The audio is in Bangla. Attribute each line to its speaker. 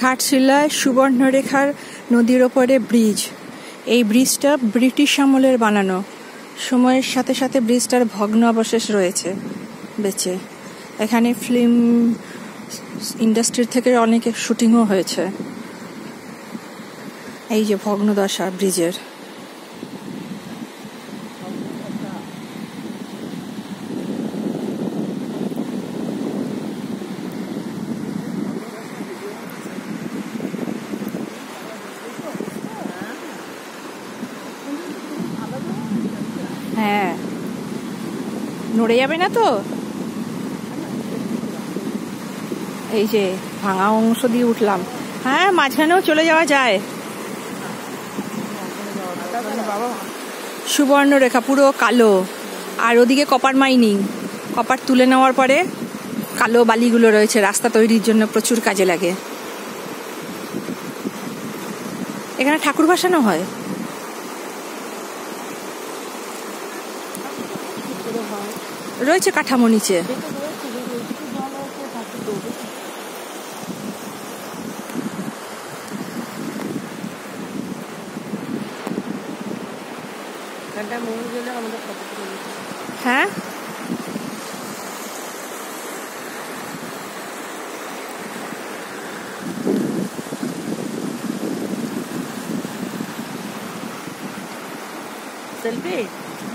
Speaker 1: ঘাটশিলায় সুবর্ণরেখার নদীর ওপরে ব্রিজ। এই ব্রিজটা ব্রিটিশ আমলের বানানো। সময়ের সাথে সাথে ব্রিজটার ভগ্ন অবশেষ রয়েছে বেঁচে। এখানে ফিল্ম ইন্ডাস্ট্রি থেকে অনেক শুটিংও হয়েছে। এই যে ভগ্নদশা ব্রিজের। হ্যাঁ, নড়ে যাবে না তো? এই যে ভাঙা অংশ দিয়ে উঠলাম। হ্যাঁ, মাঝখানেও চলে যাওয়া যায়। সুবর্ণরেখা পুরো কালো, আর ওদিকে কপার মাইনিং। কপার তুলে নেওয়ার পরে কালো বালিগুলো রয়েছে, রাস্তা তৈরির জন্য প্রচুর কাজে লাগে। এখানে ঠাকুর ভাসানো হয়। রয়েছে কাঠামো নিচে। হ্যাঁ,
Speaker 2: সেলফি।